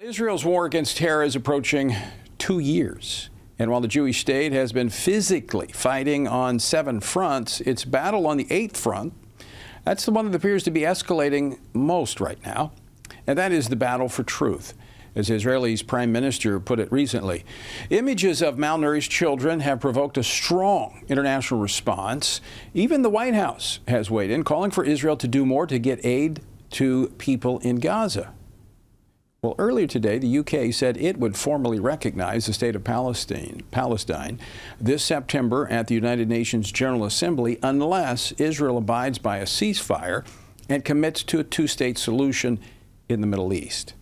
Israel's war against terror is approaching 2 years. And while the Jewish state has been physically fighting on 7 fronts, its battle on the 8th front, that's the one that appears to be escalating most right now. And that is the battle for truth, as Israel's Prime Minister put it recently. Images of malnourished children have provoked a strong international response. Even the White House has weighed in, calling for Israel to do more to get aid to people in Gaza. Well, earlier today, the UK said it would formally recognize the state of Palestine this September at the United Nations General Assembly unless Israel abides by a ceasefire and commits to a 2-state solution in the Middle East.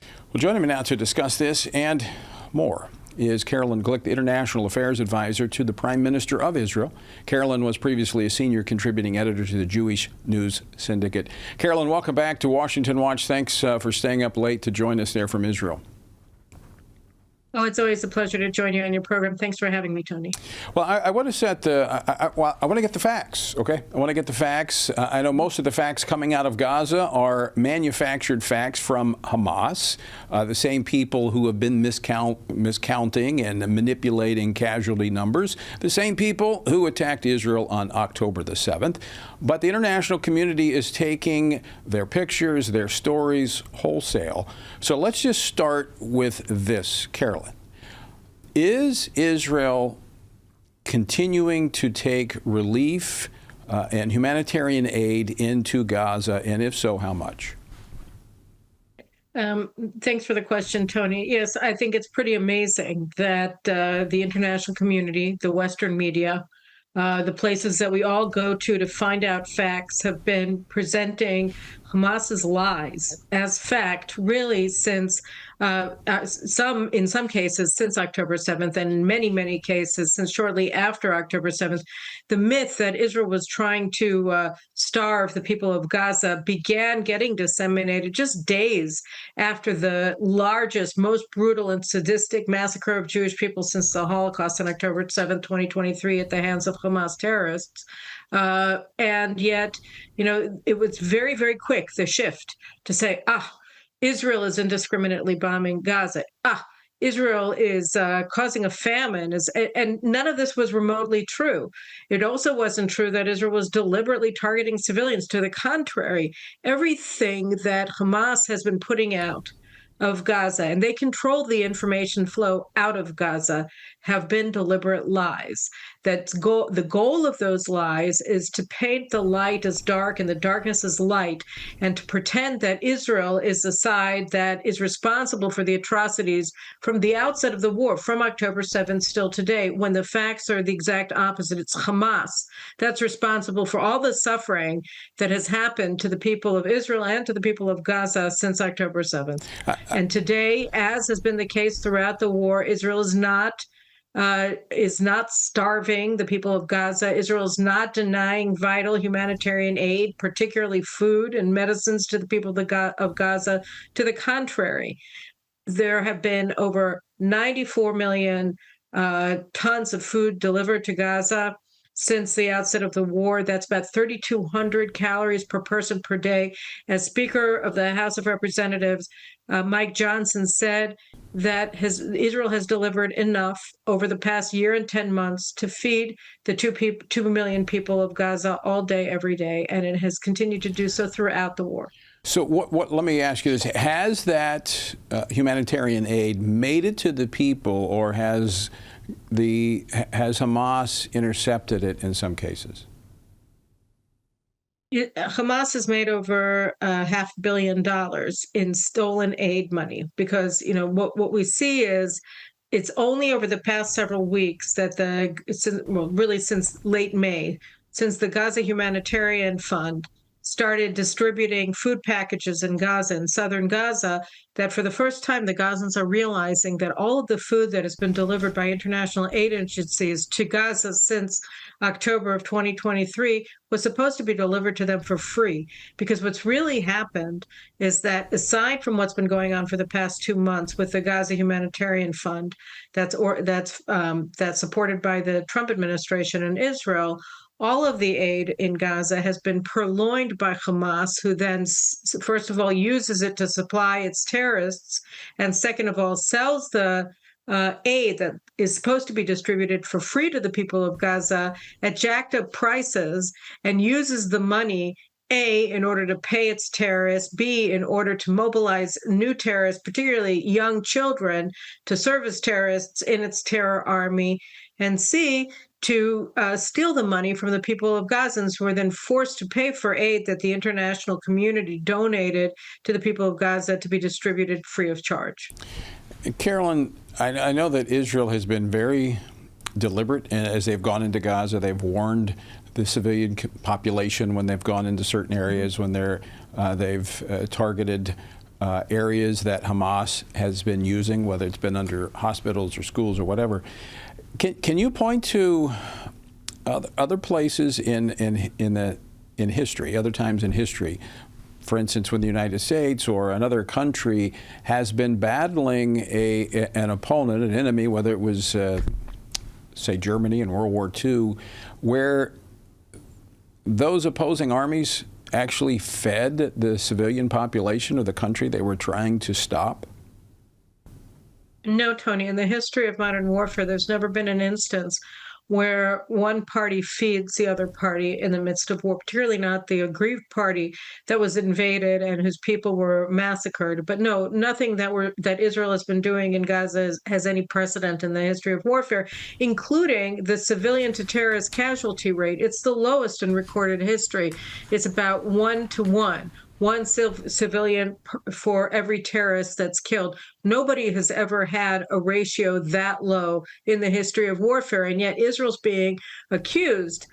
Well, joining me now to discuss this and more is Glick International Affairs Advisor to the Prime Minister of Israel. Carolyn was previously a senior contributing editor to the Jewish News Syndicate. Carolyn, welcome back to Washington Watch. Thanks for staying up late to join us there from Israel. Oh, it's always a pleasure to join you on your program. Thanks for having me, Tony. Well, I want to set I want to get the facts, okay? I want to get the facts. I know most of the facts coming out of Gaza are manufactured facts from Hamas, the same people who have been miscounting and manipulating casualty numbers, the same people who attacked Israel on October the 7th. But the international community is taking their pictures, their stories wholesale. So let's just start with this, Carolyn. Is Israel continuing to take relief and humanitarian aid into Gaza, and if so, how much? Thanks for the question, Tony. Yes, I think it's pretty amazing that the international community, the Western media, the places that we all go to find out facts have been presenting Hamas's lies as fact really since in some cases since October 7th, and in many cases since shortly after October 7th. The myth that Israel was trying to starve the people of Gaza began getting disseminated just days after the largest, most brutal and sadistic massacre of Jewish people since the Holocaust on October 7th, 2023 at the hands of Hamas terrorists. And yet, it was very quick, the shift to say, Israel is indiscriminately bombing Gaza. Israel is causing a famine. And none of this was remotely true. It also wasn't true that Israel was deliberately targeting civilians. To the contrary, everything that Hamas has been putting out of Gaza, and they control the information flow out of Gaza, have been deliberate lies. The goal of those lies is to paint the light as dark and the darkness as light, and to pretend that Israel is the side that is responsible for the atrocities from the outset of the war, from October 7th still today, when the facts are the exact opposite. It's Hamas that's responsible for all the suffering that has happened to the people of Israel and to the people of Gaza since October 7th. And today, as has been the case throughout the war, Israel is not starving the people of Gaza. Israel is not denying vital humanitarian aid, particularly food and medicines, to the people of Gaza. To the contrary, there have been over 94 million tons of food delivered to Gaza since the outset of the war. That's about 3,200 calories per person per day. As Speaker of the House of Representatives, Mike Johnson said that Israel has delivered enough over the past year and 10 months to feed the 2 million people of Gaza all day, every day, and it has continued to do so throughout the war. So let me ask you this. Has that humanitarian aid made it to the people, or has Hamas intercepted it in some cases? Hamas has made over $500 million in stolen aid money, because what we see is it's only over the past several weeks that since late May, since the Gaza Humanitarian Fund started distributing food packages in Gaza, in southern Gaza, that for the first time the Gazans are realizing that all of the food that has been delivered by international aid agencies to Gaza since October of 2023 was supposed to be delivered to them for free. Because what's really happened is that, aside from what's been going on for the past 2 months with the Gaza Humanitarian Fund that's supported by the Trump administration in Israel, all of the aid in Gaza has been purloined by Hamas, who then, first of all, uses it to supply its terrorists, and second of all, sells the aid that is supposed to be distributed for free to the people of Gaza at jacked up prices, and uses the money A, in order to pay its terrorists, B, in order to mobilize new terrorists, particularly young children, to serve as terrorists in its terror army, and C, to steal the money from the people of Gazans, who are then forced to pay for aid that the international community donated to the people of Gaza to be distributed free of charge. Carolyn, I know that Israel has been very deliberate as they've gone into Gaza. They've warned the civilian population when they've gone into certain areas, when they've targeted areas that Hamas has been using, whether it's been under hospitals or schools or whatever. Can you point to other places in history, other times in history, for instance, when the United States or another country has been battling an opponent, an enemy, whether it was, say, Germany in World War II, where those opposing armies actually fed the civilian population of the country they were trying to stop? No, Tony, in the history of modern warfare, there's never been an instance where one party feeds the other party in the midst of war, particularly not the aggrieved party that was invaded and whose people were massacred. But no, nothing that Israel has been doing in Gaza has any precedent in the history of warfare, including the civilian to terrorist casualty rate. It's the lowest in recorded history. It's about 1-to-1. One civilian for every terrorist that's killed. Nobody has ever had a ratio that low in the history of warfare, and yet Israel's being accused,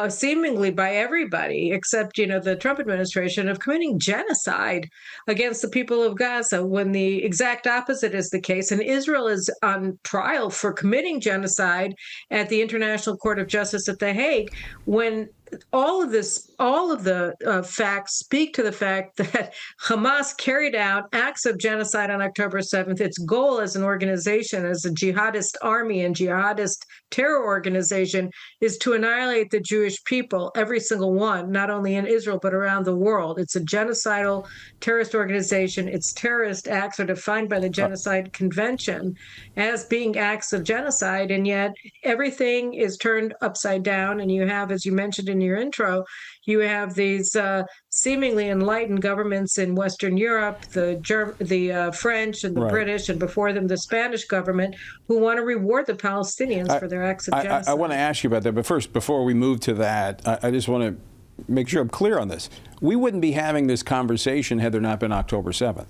seemingly by everybody except, the Trump administration, of committing genocide against the people of Gaza, when the exact opposite is the case. And Israel is on trial for committing genocide at the International Court of Justice at The Hague, when all of the facts speak to the fact that Hamas carried out acts of genocide on October 7th. Its goal as an organization, as a jihadist army and jihadist terror organization, is to annihilate the Jewish people, every single one, not only in Israel, but around the world. It's a genocidal terrorist organization. Its terrorist acts are defined by the Genocide Convention as being acts of genocide, and yet everything is turned upside down. And you have, as you mentioned in your intro, you have these seemingly enlightened governments in Western Europe, the French and the British, and before them the Spanish government, who want to reward the Palestinians for their acts of genocide. I want to ask you about that, but first, before we move to that, I just want to make sure I'm clear on this. We wouldn't be having this conversation had there not been October 7th.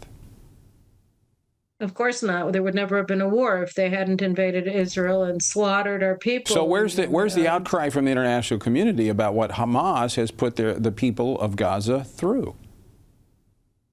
Of course not. There would never have been a war if they hadn't invaded Israel and slaughtered our people. So where's the outcry from the international community about what Hamas has put the people of Gaza through?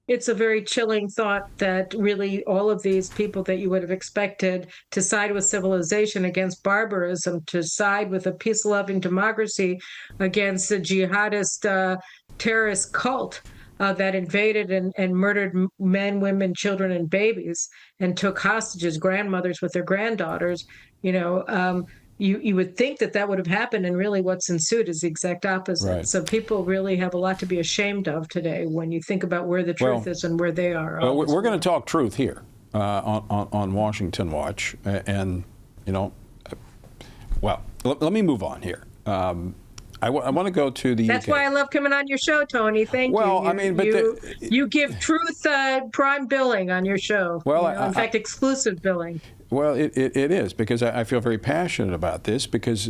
It's a very chilling thought that really all of these people that you would have expected to side with civilization against barbarism, to side with a peace-loving democracy against a jihadist terrorist cult, that invaded and murdered men, women, children, and babies, and took hostages, grandmothers with their granddaughters. You would think that would have happened, and really what's ensued is the exact opposite. Right. So people really have a lot to be ashamed of today when you think about where the truth is and where they are. Well, we're going to talk truth here on Washington Watch, and let me move on here. I want to go to the That's UK. why I love coming on your show, Tony. Thank you. Well, I mean, but you give truth prime billing on your show. Well, in fact, exclusive billing. Well, it is, because I feel very passionate about this, because,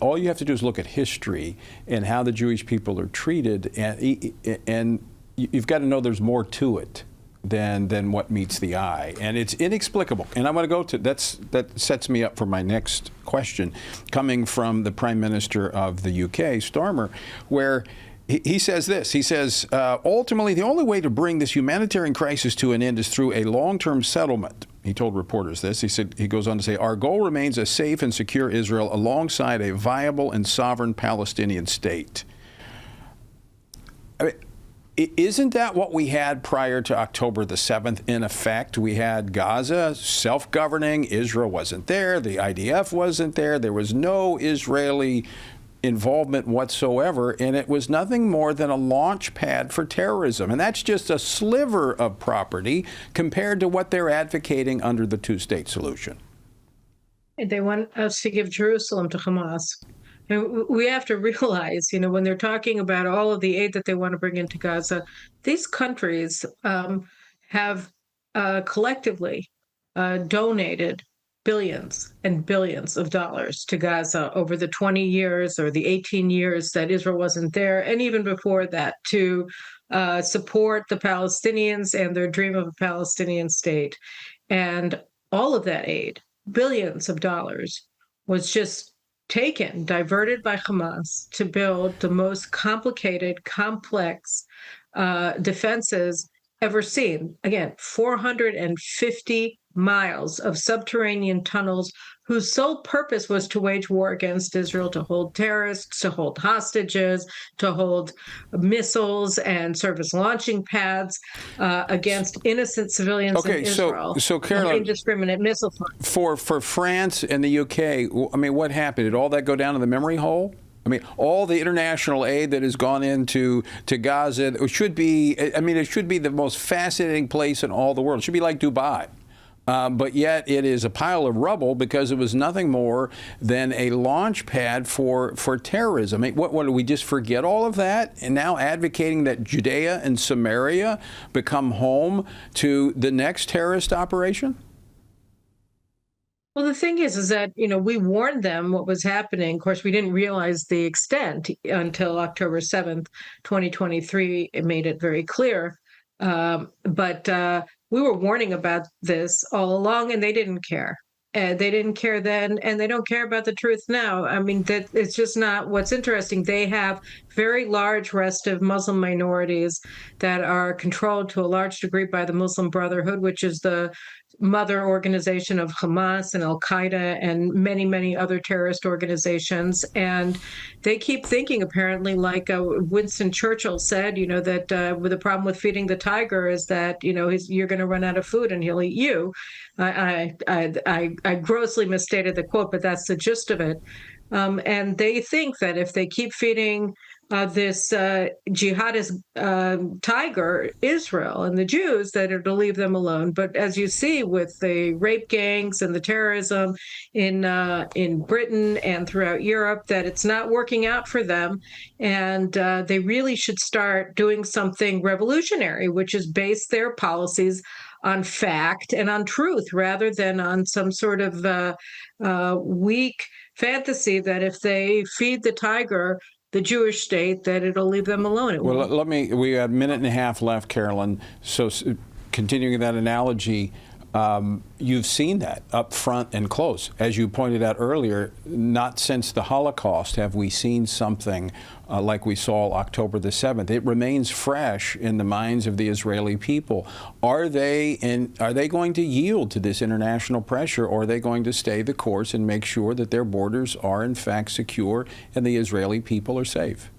all you have to do is look at history and how the Jewish people are treated, and you've got to know there's more to it than what meets the eye, and it's inexplicable. And I want to go to that sets me up for my next question, coming from the Prime Minister of the UK, Starmer, where he says this. He says, ultimately, the only way to bring this humanitarian crisis to an end is through a long-term settlement. He told reporters this. He goes on to say, our goal remains a safe and secure Israel alongside a viable and sovereign Palestinian state. I mean, isn't that what we had prior to October the 7th? In effect, we had Gaza self-governing. Israel wasn't there. The IDF wasn't there. There was no Israeli involvement whatsoever, and it was nothing more than a launch pad for terrorism. And that's just a sliver of property compared to what they're advocating under the two-state solution. They want us to give Jerusalem to Hamas. And we have to realize, when they're talking about all of the aid that they want to bring into Gaza, these countries have collectively donated billions and billions of dollars to Gaza over the 20 years or the 18 years that Israel wasn't there, and even before that, to support the Palestinians and their dream of a Palestinian state. And all of that aid, billions of dollars, was just taken, diverted by Hamas to build the most complicated, complex defenses ever seen. Again, 450 miles of subterranean tunnels whose sole purpose was to wage war against Israel, to hold terrorists, to hold hostages, to hold missiles and serve as launching pads against innocent civilians in Israel. So Caroline, indiscriminate missile fire. For France and the UK, I mean, what happened? Did all that go down in the memory hole? I mean, all the international aid that has gone into Gaza should be, it should be the most fascinating place in all the world. It should be like Dubai. But yet it is a pile of rubble because it was nothing more than a launch pad for terrorism. I mean, what do we just forget all of that? And now advocating that Judea and Samaria become home to the next terrorist operation? Well, the thing is that, we warned them what was happening. Of course, we didn't realize the extent until October 7th, 2023. It made it very clear. But we were warning about this all along, and they didn't care. They didn't care then, and they don't care about the truth now. I mean, that it's just not what's interesting. They have very large restive Muslim minorities that are controlled to a large degree by the Muslim Brotherhood, which is the mother organization of Hamas and Al-Qaeda and many, many other terrorist organizations. And they keep thinking, apparently, like Winston Churchill said, that with the problem with feeding the tiger is that, you're going to run out of food and he'll eat you. I grossly misstated the quote, but that's the gist of it. And they think that if they keep feeding this jihadist tiger, Israel and the Jews, that it'll leave them alone. But as you see with the rape gangs and the terrorism in Britain and throughout Europe, that it's not working out for them. And they really should start doing something revolutionary, which is base their policies on fact and on truth rather than on some sort of weak fantasy that if they feed the tiger the Jewish state, that it'll leave them alone. Well, we have a minute and a half left, Carolyn. So continuing that analogy, you've seen that up front and close. As you pointed out earlier, not since the Holocaust have we seen something like we saw October the 7th. It remains fresh in the minds of the Israeli people. Are they going to yield to this international pressure, or are they going to stay the course and make sure that their borders are in fact secure and the Israeli people are safe?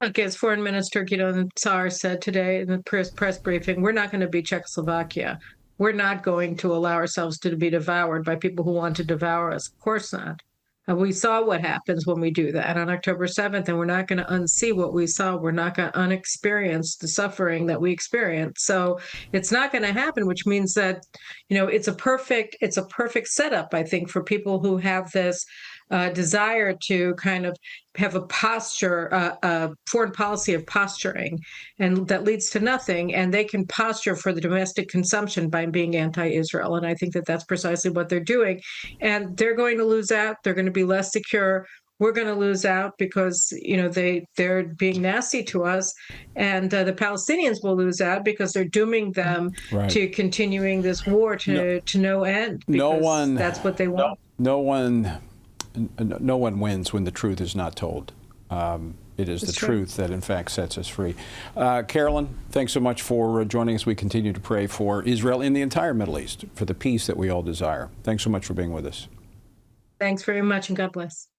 Okay, as Foreign Minister Gideon Saar said today in the press briefing, we're not going to be Czechoslovakia. We're not going to allow ourselves to be devoured by people who want to devour us. Of course not. We saw what happens when we do that on October 7th, and we're not going to unsee what we saw. We're not going to unexperience the suffering that we experienced. So it's not going to happen, which means that, it's a perfect setup, I think, for people who have this desire to kind of have a posture, a foreign policy of posturing, and that leads to nothing. And they can posture for the domestic consumption by being anti-Israel. And I think that that's precisely what they're doing. And they're going to lose out. They're going to be less secure. We're going to lose out because, they're being nasty to us. And the Palestinians will lose out because they're dooming them to continuing this war to no end. Because that's what they want. No one wins when the truth is not told. It is the truth that, in fact, sets us free. Carolyn, thanks so much for joining us. We continue to pray for Israel and the entire Middle East, for the peace that we all desire. Thanks so much for being with us. Thanks very much, and God bless.